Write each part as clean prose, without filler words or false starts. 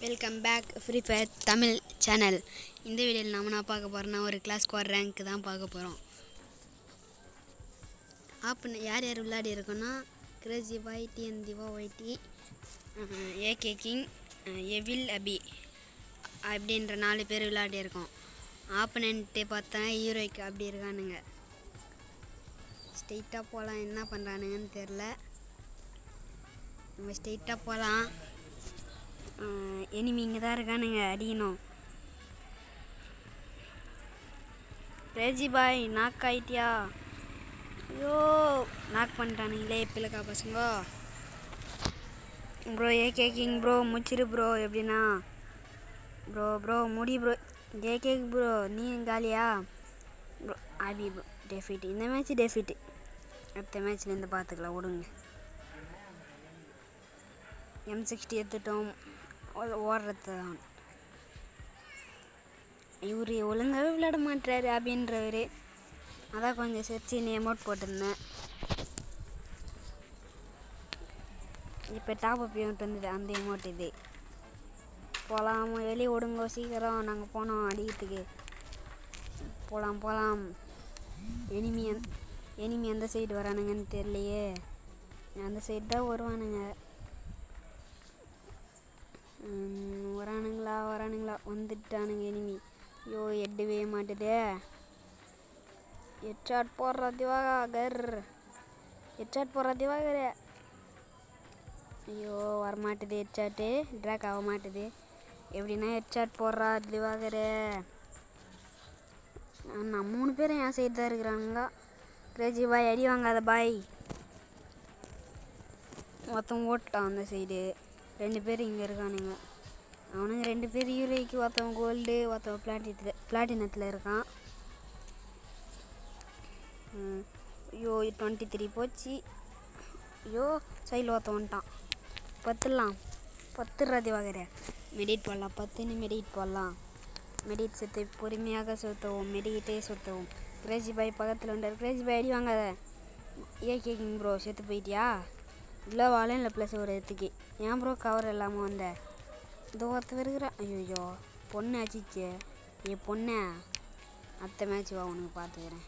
Welcome back free fire Tamil channel. இந்த வீடியோவில் நம்ம என்ன பார்க்க போகிறோம்னா ஒரு கிளாஸ் ஸ்குவாட் ரேங்க் தான் பார்க்க போகிறோம். யார் யார் விளையாடி இருக்கோன்னா Crazy Boy, TN Diva YT, AK King, Evil Abi அப்படின்ற 4 பேர் விளையாடி இருக்கோம். ஆப்பனண்ட்டு பார்த்தா ஹீரோய்க்கு அப்படி இருக்கானுங்க. ஸ்ட்ரெயிட்டாக போகலாம், என்ன பண்ணுறானுங்கன்னு தெரில. நம்ம ஸ்ட்ரெயிட்டாக போகலாம். எனிமி இங்கே தான் இருக்கானுங்க, அடிக்கணும். கிரேசி பாய் நாக் ஆயிட்டியா? ஐயோ நாக் பண்ணிட்டானுங்களே பிள்ளைக்கா பசங்க. ப்ரோ ஏகே கிங் ப்ரோ முடிச்சிரு ப்ரோ. எப்படின்னா ப்ரோ முடி ப்ரோ. ஏகே ப்ரோ நீ காலியா ப்ரோ? Abi bro defeat. இந்த மேட்ச் டெஃபிட். அடுத்த மேட்ச்லேருந்து பார்த்துக்கலாம் விடுங்க. M60 எடுத்துட்டோம். ஓடுறது தான். இவர் ஒழுங்காகவே விளையாட மாட்டாரு அப்படின்றவர். அதான் கொஞ்சம் செர்ச்சின்னு எமௌண்ட் போட்டிருந்தேன். இப்போ டாப் அப் எமௌண்ட் வந்தது, அந்த எமௌண்ட் இது. போகலாம், வெளியே விடுங்க சீக்கிரம். நாங்கள் போனோம் அடிக்கிறதுக்கு. போகலாம். எனிமி எந்த சைடு வரானுங்கன்னு தெரியலையே. அந்த சைடு தான் வருவானுங்க. வரானுங்களா வந்துட்டானுங்க எனிமி. ஐயோ எட்டவே மாட்டுதே. ஹெட்ஷாட் போடுற திவாகர். ஐயோ வரமாட்டுது ஹெட்ஷாட்டு. ட்ராக் ஆக மாட்டுது. எப்படின்னா ஹெட்ஷாட் போடுறா திவாகர். நான் 3 பேரும் என் சைடு தான் இருக்கிறானுங்க. கிரேசி பாய் அடி வாங்காத பாய். மொத்தம் ஓட்டான் அந்த சைடு. 2 பேர் இங்கே இருக்கானுங்க. அவனுங்க 2 பேர் ஹீரோய்க்கு. ஒருத்தவன் கோல்டு, ஒருத்தவன் பிளாட்டினத்தில் இருக்கான். ஐயோ 23 போச்சு. ஐயோ சைடில் ஒருத்தன் வந்துட்டான். 10 ராதி வாங்குற. மெடிட் போடலாம், 10ன்னு மெடிட் போடலாம். மெடிட் சுற்று பொறுமையாக சுற்றுவோம். மெடிக்கிட்டே சுற்றுவோம். கிரேசி பாய் பக்கத்தில் வந்தார். கிரேசி பாய் அடி வாங்காத. ஏகே கிங் ப்ரோ செத்து போயிட்டியா? இல்லை வாழை இல்லை ப்ளஸ் ஒரு இடத்துக்கு. ஏன் ப்ரோ கவர் இல்லாமல் வந்த? இதோ ஒருத்தர் இருக்கிறான். ஐயோ பொண்ணு ஆச்சிச்சு. பொண்ணே அடுத்த மேட்ச் வா, உனக்கு பார்த்துக்கிறேன்.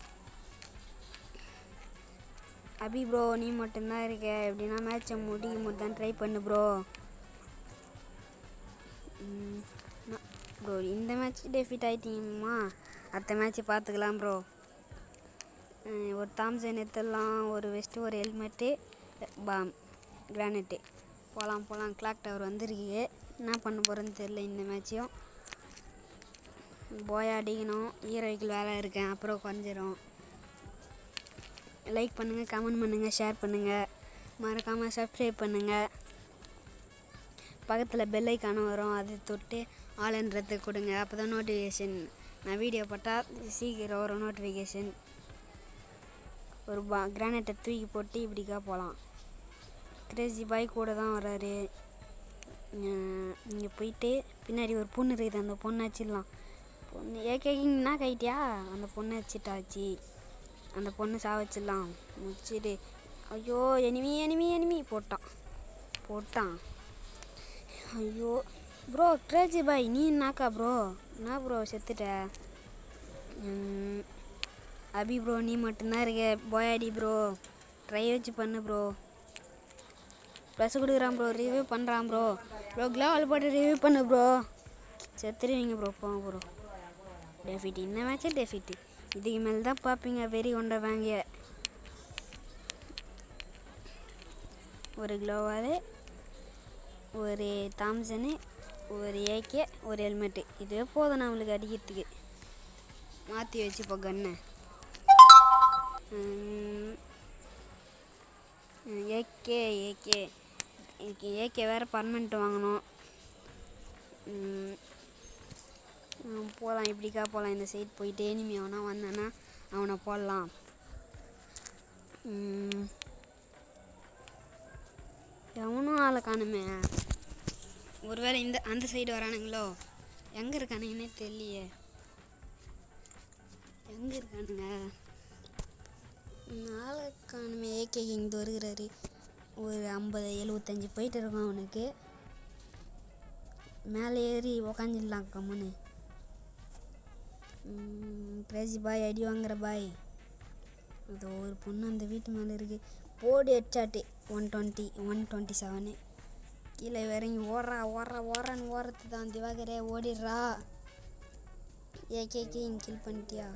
அபி ப்ரோ நீ மட்டும்தான் இருக்க. எப்படின்னா மேட்சை முடிதான் ட்ரை பண்ணு ப்ரோ. ப்ரோ இந்த மேட்ச் டெஃபிட் ஆகிட்டீங்கம்மா. அடுத்த மேட்ச்சு பார்த்துக்கலாம் ப்ரோ. ஒரு தாம்சன் எடுத்துடலாம், ஒரு வெஸ்ட்டு, ஒரு ஹெல்மெட்டு, பாம், கிரானைட்டு. போகலாம். கிளாக் டவர் வந்துருக்கு. என்ன பண்ண போகிறேன்னு தெரில. இந்த மேட்சையும் போய் அடிக்கணும். ஹீரோய்க்கு வேலை இருக்கேன், அப்புறம் கொஞ்சிரும். லைக் பண்ணுங்கள், கமெண்ட் பண்ணுங்கள், ஷேர் பண்ணுங்கள், மறக்காமல் சப்ஸ்கிரைப் பண்ணுங்கள். பக்கத்தில் பெல் ஐக்கான வரும், அது தொட்டு ஆளுன்றது கொடுங்க. அப்போ தான் நோட்டிஃபிகேஷன், நான் வீடியோ போட்டால் சீக்கிரம் வரும் நோட்டிஃபிகேஷன். ஒரு கிரானைட்டை தூக்கி போட்டு இப்படிக்கா போகலாம். கிரேசி பாய் கூட தான் வர்றாரு. இங்கே போயிட்டு பின்னாடி ஒரு பொண்ணு இருக்குது, அந்த பொண்ணை வச்சிடலாம். பொண்ணு ஏகேக்கிங்னா கைட்டியா? அந்த பொண்ணை வச்சுட்டாச்சு. அந்த பொண்ணு சாவச்சிடலாம். முடிச்சுட்டு ஐயோ எனிமி போட்டான். ஐயோ ப்ரோ கிரேசி பாய் நீ என்னாக்கா ப்ரோ? என்ன ப்ரோ செத்துட்ட? அபி ப்ரோ நீ மட்டும்தான் இருக்க. போயாடி ப்ரோ, ட்ரை வச்சு பண்ணு ப்ரோ. ப்ளஸ் கொடுக்குறான் ப்ரோ, ரிவ்யூ பண்ணுறான் ப்ரோ. க்ளோவால் போட்டு ரிவ்யூ பண்ணு ப்ரோ. செத்துருவீங்க ப்ரோ, போங்க ப்ரோ. டெஃபிட். இந்த மேட்ச்சு டெஃபிட். இதுக்கு மேலே தான் பார்ப்பீங்க வெறி கொண்ட வாங்க. ஒரு க்ளோவால், ஒரு தாம்சனு, ஒரு ஏகே, ஒரு ஹெல்மெட்டு. இதுவே போதும் நம்மளுக்கு அடிக்கிறதுக்கு. மாற்றி வச்சுப்போ கண்ணை. ஏகே வேறு பர்மனெண்ட் வாங்கணும். போகலாம், இப்படிக்கா போகலாம். இந்த சைட் போயிட்டு எனிமி அவனா வந்தானா அவனை போடலாம். எவனும் ஆளை காணுமே. ஒருவேளை அந்த சைடு வரானுங்களோ? எங்கே இருக்கானுங்கன்னே தெரியலையே. எங்கே இருக்கானுங்க? ஆளை காணுமே. ஏகே இங்கே வருகிறாரு. ஒரு 50-75 போயிட்டு இருக்கோம் அவனுக்கு. மேலே ஏறி உக்காந்துடலாம் கம்முன்னு. கிரேசி பாய் அடி வாங்குற பாய். அது ஒரு பொண்ணு அந்த வீட்டு மேலே இருக்குது. போடு ஹெட்ஷாட்டு 127. கீழே இறங்கி ஓடுறான்னு ஓடுறது தான். திவாகரே ஓடிடுறா. ஏகேக்கு கில் பண்ணிட்டியா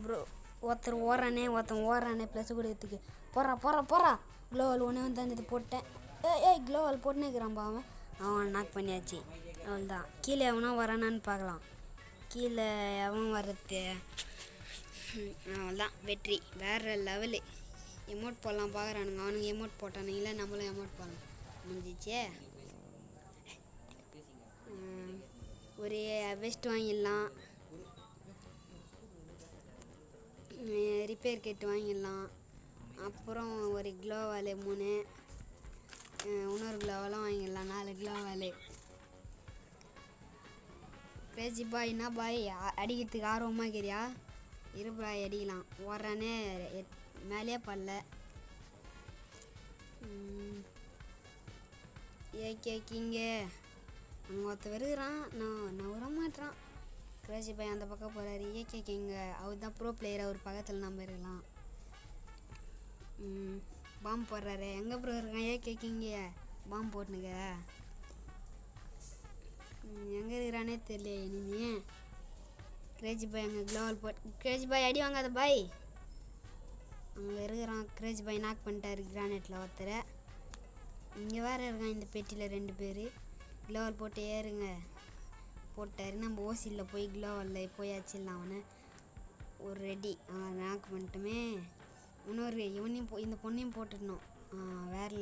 ப்ரோ? ஒருத்தன் ஓடுறானே ப்ளஸ் கொடுத்துக்கு. போறா க்ளோவால் ஒன்று வந்து இது போட்டேன். க்ளோவால் போட்டுன்னு இருக்கிறான்பா அவன் நாக் பண்ணியாச்சு. அவள்தான். கீழே எவனோ வரானான்னு பார்க்கலாம். கீழே எவன் வர்றது? அவள்தான் வெற்றி. வேறு லெவலு. எமௌண்ட் போடலாம் பார்க்குறானுங்க. அவனுங்க எமௌண்ட் போட்டானுங்களே, நம்மளும் எமௌண்ட் போடலாம். முடிஞ்சிச்சே. ஒரு வெஸ்ட் வாங்கிடலாம். ரிப்பேர் கிட் வாங்கிடலாம். அப்புறம் ஒரு க்ளோவால் 3, இன்னொரு க்ளோவெல்லாம் வாங்கிடலாம். 4 க்ளோவால். கிரேசி பாய் என்ன பாய் அடிக்கிறதுக்கு ஆர்வமாக இருக்கிறியா? பாய் அடிக்கலாம். ஓடுறானே மேலே பல்ல. ஏகேக்கிங்க அங்கே ஒருத்தர் வருகிறான். நான் வர மாட்டேறான். கிரேசி பாய் அந்த பக்கம் போகிறாரு. ஏகேக்கிங்க அவர் தான் ப்ரோ பிளேயர். அவர் பக்கத்தில் நம்ம இருக்கலாம். பாம்பு போடுறாரு. எங்கே ப்ரோ இருக்கான் ஏகேக்கிங்க? பாம்பு போட்டுனுக்க. எங்கே இருக்கிறானே தெரியல இனிமே. கிரேசி பாய் அங்கே க்ளோவால் கிரேசி பாய் அடி வாங்காத பாய். அங்கே இருக்கிறான். கிரேசி பாய் நாக் பண்ணிட்டாரு கிரானைட்டில் ஒருத்தரை. இங்கே வேறு இருக்கான் இந்த பெட்டியில் 2 பேர். க்ளோவால் போட்டு ஏறுங்க. போட்டார். நம்ம ஓசியில் போய் க்ளோவாலில் போய் அச்சிடலாம் அவனை. ஒரு ரெடி. நாக் பண்ணிட்டுமே. இன்னொரு இவனையும் இந்த பொண்ணையும் போட்டுடணும். வேறு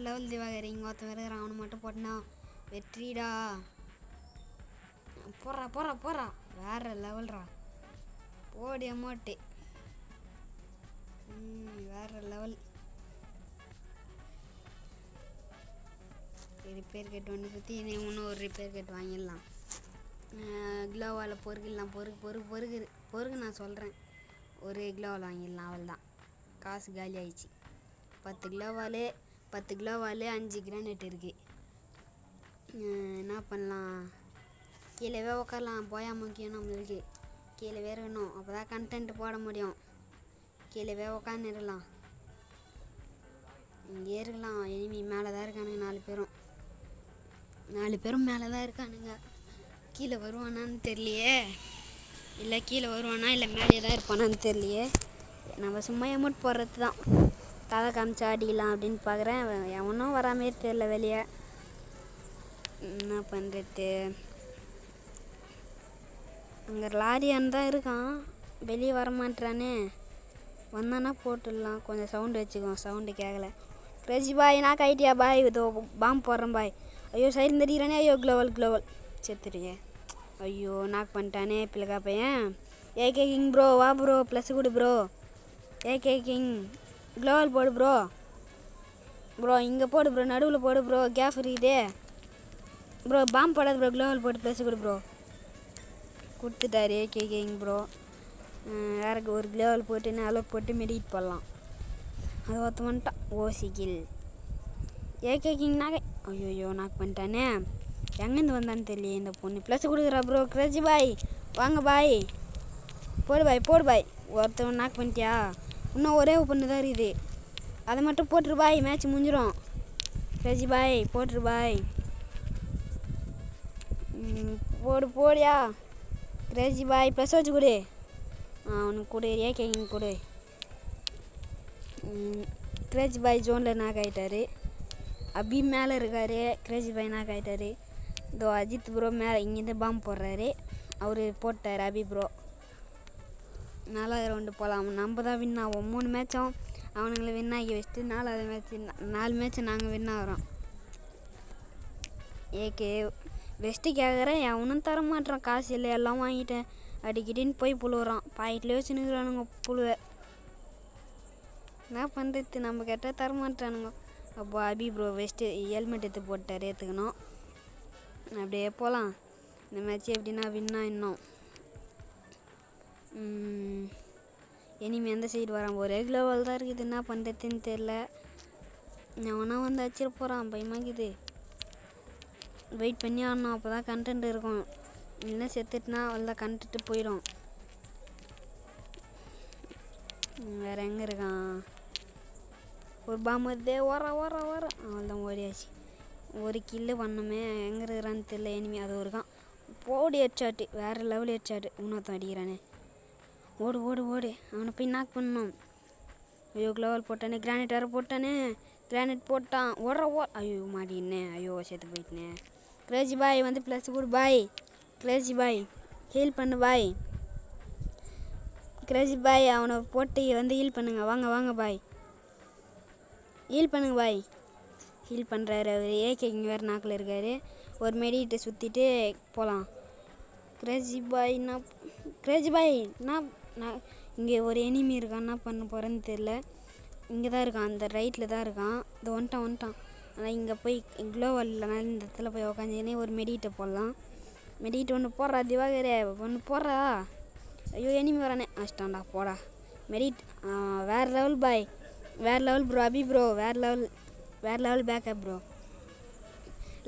லெவல் திவாகர். இங்கே ஒருத்தன் இருக்கிறான். அவனை மட்டும் போட்டினா வெற்றிடா. போறா வேற லெவல்ரா. போடி அமௌண்ட்டு. வேற லெவல். ரிப்பேர் கட் ஒன்று சுற்றி இன்னும் ஒரு ரிப்பேர் கட் வாங்கிடலாம். க்ளோவால் பொறுக்கிடலாம். பொறுக்கு நான் சொல்கிறேன். ஒரு க்ளோவால் வாங்கிடலாம். அவள் தான். காசு காலி ஆயிடுச்சு. 10 க்ளோவால் 5 கிரானைட் இருக்குது. என்ன பண்ணலாம்? கீழே உட்காரலாம். போயா முக்கியம் நம்மளுக்கு. கீழே இருக்கணும். அப்போ தான் கண்டென்ட் போட முடியும். கீழே உட்காந்துருக்கலாம். இங்கே இருக்கலாம். எனிமி மேலே தான் இருக்கானுங்க. 4 பேரும் மேலே தான் இருக்கானுங்க. கீழே வருவானான்னு தெரியலையே. இல்லை கீழே வருவானா இல்லை மேலே தான் இருப்பானான்னு தெரியலையே. நம்ம சும்மா எமௌண்ட் போடுறது தான். தலை காமிச்சா அடிக்கலாம் அப்படின்னு பார்க்குறேன். எவனும் வராமே தெரியல வெளியே. என்ன பண்ணுறது? அங்கே லாரியான் தான் இருக்கான். வெளியே வரமாட்டானே. வந்தானா போட்டுடலாம். கொஞ்சம் சவுண்டு வச்சுக்கோ. சவுண்டு கேட்கல. கிரேசி பாய் நான் கைட்டியா பாய்? இதோ பாம்பு போடுறேன் பாய். ஐயோ சைடு தெரியிறானே. ஐயோ க்ளோவல் செத்துருங்க. ஐயோ நாக் பண்ணிட்டானே பிள்ளைக்கா பையன். ஏகே கிங் ப்ரோ வா ப்ரோ. ப்ளஸ் கொடு ப்ரோ. ஏகே கிங் க்ளோவல் போடு ப்ரோ இங்கே போடு ப்ரோ. நடுவில் போடு ப்ரோ. கேஃப் இருக்குதே ப்ரோ. பாம்பு போடாது ப்ரோ. க்ளோவல் போட்டு ப்ளஸ் கொடு ப்ரோ. கொடுத்துட்டாரு ஏகே கிங் ப்ரோ. வேறு ஒரு க்ளோவல் போட்டு அளவு போட்டு மெடிக்கிட் போடலாம். அது ஒருத்த வந்துட்டான். ஓசிக்கில் ஏகே கிங் நாகை. ஐயோ நாக் பண்ணிட்டானே. எங்கேருந்து வந்தான்னு தெரியல இந்த பொண்ணு. ப்ளஸ் கொடுக்குறா ப்ரோ. கிரேசி பாய் வாங்க பாய். போடு பாய். ஒருத்தவன் நாக் பண்ணிட்டியா? இன்னும் ஒரே பொண்ணு தான் இருக்குது. அதை மட்டும் போட்டுரு பாய். மேட்ச் முடிஞ்சிடும். கிரேசி பாய் போட்டுரு பாய். போடியா கிரேசி பாய். ப்ளஸ் வச்சு கொடு. அவனுக்கு கொடு. ஏகே கிங் கொடு. கிரேசி பாய் ஜோனில் நாக் ஆகிட்டாரு. அபி மேலே இருக்கார். கிரேசி பாய் நாக் ஆகிட்டாரு. இதோ அஜித் ப்ரோ மேலே இங்கேருந்து பாம்பு போடுறாரு. அவர் போட்டார் அபி ப்ரோ. 4வது ரவுண்டு போகலாம். நம்ம தான் வின் ஆகும். 3 மேட்சும் அவனுங்களை வின் ஆகி வச்சுட்டு 4வது மேட்ச்சு 4 மேட்ச்சு நாங்கள் வின் ஆகிறோம். ஏகே வெஸ்ட்டு கேட்குறேன். அவனும் தர மாட்டேறான். காசு இல்லை எல்லாம் வாங்கிட்டேன் அடிக்கிட்டின்னு போய் புழுவுறான். பாக்கெட்லேயே வச்சுன்னுக்குறானுங்க புழுவை. என்ன பண்ணுறது? நம்ம கேட்டால் தர மாட்டானுங்க. அப்போ அபி ப்ரோ வெஸ்ட்டு ஹெல்மெட் எடுத்து போட்டார். ஏற்றுக்கணும். அப்படியே போகலாம். இந்த மேட்ச்சு எப்படின்னா வின்னா இன்னும். இனிமேல் எந்த சைடு வரான்? ஒரே க்ளோவால் தான் இருக்குது. என்ன பண்ணுறதுன்னு தெரில. எவனா வந்து அடிச்சிட போகிறான், பயமாக்குது. வெயிட் பண்ணி ஆடணும், அப்போ தான் கண்டென்ட் இருக்கும். இல்லைன்னா செத்துட்டுனா அவ்வளோ கண்டுட்டு போயிடும். வேறு எங்கே இருக்கான்? ஒரு பாம்பு வருதே, அவ்வளோதான் ஓடியாச்சு. ஒரு கில்லு பண்ணமே, எங்கே இருக்கிறான்னு தெரியல. எனிமி அது ஒரு தான் போடி ஹெட்ஷாட்டு, வேறு லெவல் ஹெட்ஷாட்டு. இன்னொருத்தன் அடிக்கிறானே, ஓடு ஓடு ஓடு, அவனை போய் நாக் பண்ணணும். ஐயோ க்ளோவல் போட்டானே, கிரானைட் வேறு போட்டானே, கிரானைட் போட்டான். ஐயோ மாட்டினே, ஐயோ சேர்த்து போயிட்டனே. கிரேசி பாய் வந்து ப்ளஸ் கொடு பாய். கிரேசி பாய் ஹீல் பண்ணு பாய். கிரேசி பாய் அவனை போட்டு வந்து ஹீல் பண்ணுங்க. வாங்க வாங்க பாய், ஹீல் பண்ணுங்க பாய். ஹீல் பண்ணுறாரு அவர். ஏகேங்க வேறு நாக்கில் இருக்கார். ஒரு மெடிக்கிட்ட சுற்றிட்டு போகலாம். கிரேசி பாய் நான் இங்கே ஒரு எனிமி இருக்கான், என்ன பண்ண போகிறேன்னு தெரில. இங்கே தான் இருக்கான், அந்த ரைட்டில் தான் இருக்கான். இந்த வந்துட்டான். ஆனால் இங்கே போய் க்ளோவல் இல்லைனால இந்த இடத்துல போய் உக்காந்துக்கினே ஒரு மெடிக்கிட்ட போடலாம். மெடிக்கிட்ட ஒன்று போடுறா திவாகரே, ஒன்று போடுறா. ஐயோ எனிமி வரானே, அஷ்டாண்டா போடா. மெடிட் வேறு லெவல் பாய், வேறு லெவல் ப்ரோ. அபி ப்ரோ வேறு லெவல் பேக்கப் ப்ரோ.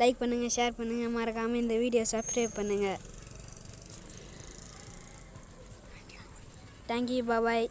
லைக் பண்ணுங்கள், ஷேர் பண்ணுங்கள், மறக்காமல் இந்த வீடியோ சப்ஸ்கிரைப் பண்ணுங்கள். தேங்க்யூ, பாய்.